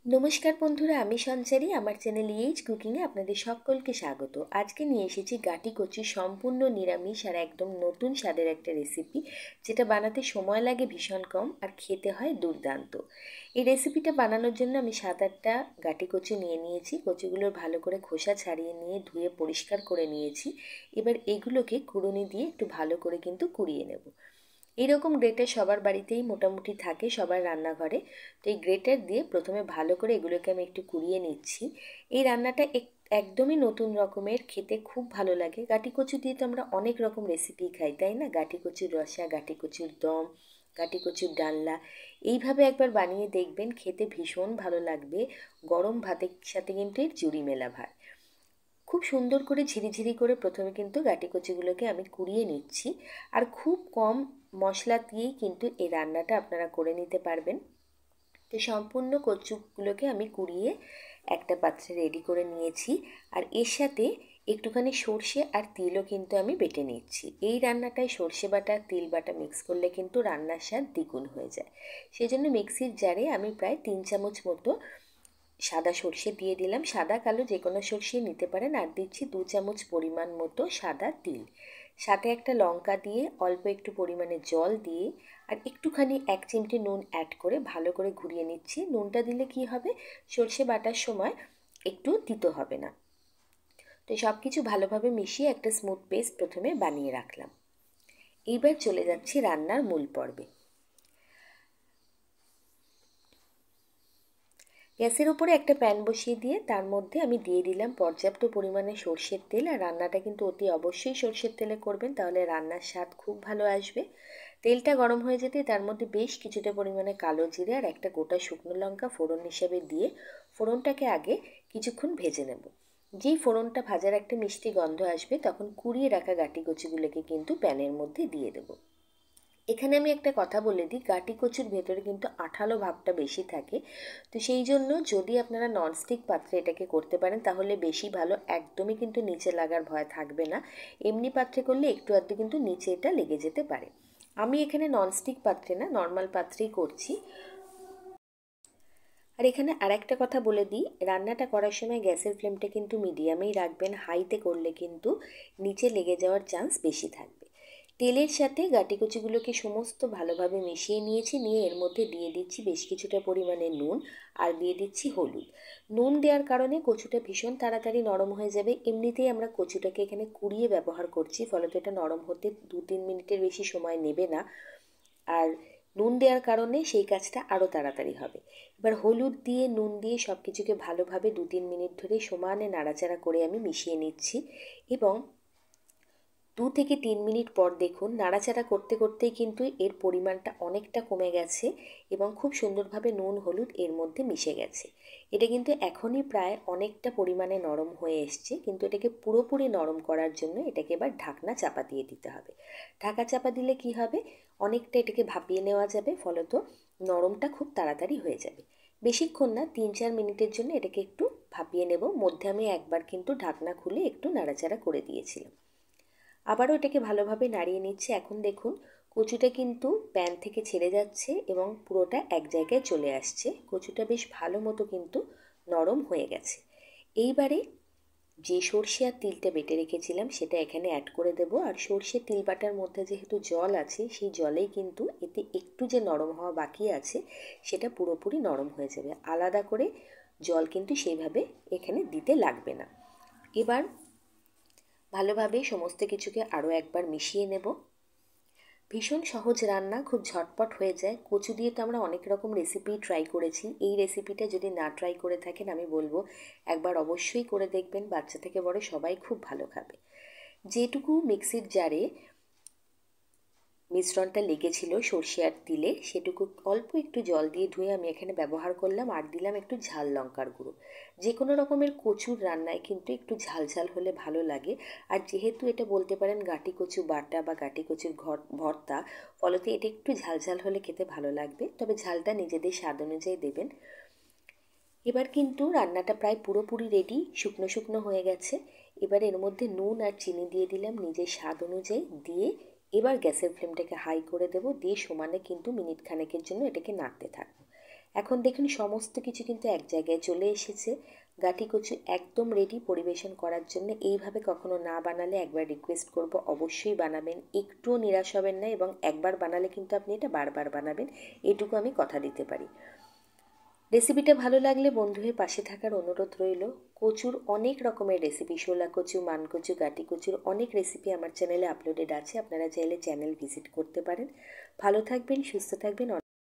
নমস্কার বন্ধুরা, আমি সঞ্চারী। আমার চ্যানেল ইএইচ কুকিংয়ে আপনাদের সকলকে স্বাগত। আজকে নিয়ে এসেছি গাটি কচি সম্পূর্ণ নিরামিষ আর একদম নতুন স্বাদের একটা রেসিপি, যেটা বানাতে সময় লাগে ভীষণ কম আর খেতে হয় দুর্দান্ত। এই রেসিপিটা বানানোর জন্য আমি 7-8টা গাটি কচি নিয়ে নিয়েছি। কচিগুলোর ভালো করে খোসা ছাড়িয়ে নিয়ে ধুয়ে পরিষ্কার করে নিয়েছি। এবার এগুলোকে কুড়ুনি দিয়ে একটু ভালো করে কিন্তু কুড়িয়ে নেব। এইরকম গ্রেটার সবার বাড়িতেই মোটামুটি থাকে, সবার রান্নাঘরে। তো এই গ্রেটার দিয়ে প্রথমে ভালো করে এগুলোকে আমি একটু কুড়িয়ে নিচ্ছি। এই রান্নাটা একদমই নতুন রকমের, খেতে খুব ভালো লাগে। গাটি কচু দিয়ে তো আমরা অনেক রকম রেসিপি খাই, তাই না? গাটি কচুর রসা, গাটি কচুর দম, গাটি কচুর ডালনা। এইভাবে একবার বানিয়ে দেখবেন, খেতে ভীষণ ভালো লাগবে। গরম ভাতের সাথে কিন্তু এর জুড়ি মেলা ভার। খুব সুন্দর করে ঝিরিঝিরি করে প্রথমে কিন্তু গাটি কচিগুলোকে আমি কুড়িয়ে নিচ্ছি। আর খুব কম মশলা দিয়েই কিন্তু এই রান্নাটা আপনারা করে নিতে পারবেন। তো সম্পূর্ণ কচুগুলোকে আমি কুড়িয়ে একটা পাত্রে রেডি করে নিয়েছি। আর এর সাথে একটুখানি সর্ষে আর তিলও কিন্তু আমি বেটে নিচ্ছি। এই রান্নাটায় সর্ষে বাটা তিল বাটা মিক্স করলে কিন্তু রান্নার স্বাদ দ্বিগুণ হয়ে যায়। সেই জন্য মিক্সির জারে আমি প্রায় 3 চামচ মতো সাদা সর্ষে দিয়ে দিলাম। সাদা কালো যে কোনো সর্ষে নিতে পারেন। আর দিচ্ছি 2 চামচ পরিমাণ মতো সাদা তিল। সাথে একটা লঙ্কা দিয়ে অল্প একটু পরিমাণে জল দিয়ে আর একটুখানি 1 চিমটি নুন অ্যাড করে ভালো করে ঘুরিয়ে নিচ্ছি। নুনটা দিলে কি হবে, সর্ষে বাটার সময় একটু তিতো হবে না। তো সব কিছু ভালোভাবে মিশিয়ে একটা স্মুথ পেস্ট প্রথমে বানিয়ে রাখলাম। এইবার চলে যাচ্ছি রান্নার মূল পর্বে। গ্যাসের উপরে একটা প্যান বসিয়ে দিয়ে তার মধ্যে আমি দিয়ে দিলাম পর্যাপ্ত পরিমাণে সর্ষের তেল। আর রান্নাটা কিন্তু অতি অবশ্যই সর্ষের তেলে করবেন, তাহলে রান্নার স্বাদ খুব ভালো আসবে। তেলটা গরম হয়ে যেতে তার মধ্যে বেশ কিছুটা পরিমাণে কালো জিরে আর একটা গোটা শুকনো লঙ্কা ফোড়ন হিসেবে দিয়ে ফোড়নটাকে আগে কিছুক্ষণ ভেজে নেব। যেই ফোড়নটা ভাজার একটা মিষ্টি গন্ধ আসবে, তখন কুড়িয়ে রাখা গাটি কচিগুলোকে কিন্তু প্যানের মধ্যে দিয়ে দেবো। এখানে আমি একটা কথা বলে দিই, গাটি কচুর ভেতরে কিন্তু আঠালো ভাবটা বেশি থাকে। তো সেই জন্য যদি আপনারা ননস্টিক পাত্রে এটাকে করতে পারেন তাহলে বেশি ভালো, একদমই কিন্তু নিচে লাগার ভয় থাকবে না। এমনি পাত্রে করলে একটু আধটু কিন্তু নিচে এটা লেগে যেতে পারে। আমি এখানে ননস্টিক পাত্রে না, নর্মাল পাত্রেই করছি। আর এখানে আরেকটা কথা বলে দিই, রান্নাটা করার সময় গ্যাসের ফ্লেমটা কিন্তু মিডিয়ামেই রাখবেন। হাইতে করলে কিন্তু নিচে লেগে যাওয়ার চান্স বেশি থাকবে। তেলের সাথে গাটি কচিগুলোকে সমস্ত ভালোভাবে মিশিয়ে নিয়েছি। নিয়ে এর মধ্যে দিয়ে দিচ্ছি বেশ কিছুটা পরিমাণে নুন আর দিয়ে দিচ্ছি হলুদ। নুন দেওয়ার কারণে কচুটা ভীষণ তাড়াতাড়ি নরম হয়ে যাবে। এমনিতেই আমরা কচুটাকে এখানে কুড়িয়ে ব্যবহার করছি, ফলত এটা নরম হতে 2-3 মিনিটের বেশি সময় নেবে না। আর নুন দেওয়ার কারণে সেই কাজটা আরও তাড়াতাড়ি হবে। এবার হলুদ দিয়ে নুন দিয়ে সব কিছুকে ভালোভাবে 2-3 মিনিট ধরে সমানে নাড়াচাড়া করে আমি মিশিয়ে নিচ্ছি। এবং 2 থেকে 3 মিনিট পর দেখুন, নাড়াচাড়া করতে করতেই কিন্তু এর পরিমাণটা অনেকটা কমে গেছে এবং খুব সুন্দরভাবে নুন হলুদ এর মধ্যে মিশে গেছে। এটা কিন্তু এখনই প্রায় অনেকটা পরিমাণে নরম হয়ে এসছে, কিন্তু এটাকে পুরোপুরি নরম করার জন্য এটাকে এবার ঢাকনা চাপা দিয়ে দিতে হবে। ঢাকা চাপা দিলে কি হবে, অনেকটা এটাকে ভাপিয়ে নেওয়া যাবে, ফলত নরমটা খুব তাড়াতাড়ি হয়ে যাবে। বেশিক্ষণ না, 3-4 মিনিটের জন্য এটাকে একটু ভাপিয়ে নেব। মধ্যে আমি একবার কিন্তু ঢাকনা খুলে একটু নাড়াচাড়া করে দিয়েছিলাম। আবারও এটাকে ভালোভাবে নাড়িয়ে নিচ্ছে। এখন দেখুন কচুটা কিন্তু প্যান থেকে ছেড়ে যাচ্ছে এবং পুরোটা এক জায়গায় চলে আসছে। কচুটা বেশ ভালো মতো কিন্তু নরম হয়ে গেছে। এইবারে যে সর্ষে আর তিলটা বেটে রেখেছিলাম সেটা এখানে অ্যাড করে দেব। আর সর্ষে তিল বাটার মধ্যে যেহেতু জল আছে, সেই জলেই কিন্তু এতে একটু যে নরম হওয়া বাকি আছে সেটা পুরোপুরি নরম হয়ে যাবে। আলাদা করে জল কিন্তু সেইভাবে এখানে দিতে লাগবে না। এবার ভালোভাবে সমস্ত কিছুকে আরও একবার মিশিয়ে নেব। ভীষণ সহজ রান্না, খুব ঝটপট হয়ে যায়। কচু দিয়ে তো আমরা অনেক রকম রেসিপি ট্রাই করেছি। এই রেসিপিটা যদি না ট্রাই করে থাকেন, আমি বলবো একবার অবশ্যই করে দেখবেন। বাচ্চা থেকে বড় সবাই খুব ভালো খাবে। যেটুকু মিক্সির জারে মিশ্রণটা লেগেছিল সর্ষে আর তিলে, সেটুকু অল্প একটু জল দিয়ে ধুয়ে আমি এখানে ব্যবহার করলাম। আর দিলাম একটু ঝাল লঙ্কার গুঁড়ো। যে কোনো রকমের কচুর রান্নায় কিন্তু একটু ঝাল ঝাল হলে ভালো লাগে। আর যেহেতু এটা বলতে পারেন গাটি কচু বাটা বা গাটি কচুর ভর্তা, ফলত এটা একটু ঝাল ঝাল হলে খেতে ভালো লাগবে। তবে ঝালটা নিজেদের স্বাদ অনুযায়ী দেবেন। এবার কিন্তু রান্নাটা প্রায় পুরোপুরি রেডি, শুকনো শুকনো হয়ে গেছে। এবার এর মধ্যে নুন আর চিনি দিয়ে দিলাম নিজের স্বাদ অনুযায়ী। দিয়ে এবার গ্যাসের ফ্লেমটাকে হাই করে দেব। দিয়ে সমানে কিন্তু মিনিট খানেকের জন্য এটাকে নাড়তে থাকবো। এখন দেখুন সমস্ত কিছু কিন্তু এক জায়গায় চলে এসেছে। গাটি কচু একদম রেডি পরিবেশন করার জন্য। এইভাবে কখনো না বানালে একবার রিকোয়েস্ট করব অবশ্যই বানাবেন, একটুও নিরাশ হবেন না, এবং একবার বানালে কিন্তু আপনি এটা বারবার বানাবেন, এটুকু আমি কথা দিতে পারি। রেসিপিটা ভালো লাগলে বন্ধু হয়ে পাশে থাকার অনুরোধ রইল। কচুর অনেক রকমের রেসিপি, শোলা কচু, মান কচু, গাটি কচুর অনেক রেসিপি আমার চ্যানেলে আপলোডেড আছে, আপনারা চাইলে চ্যানেল ভিজিট করতে পারেন। ভালো থাকবেন, সুস্থ থাকবেন।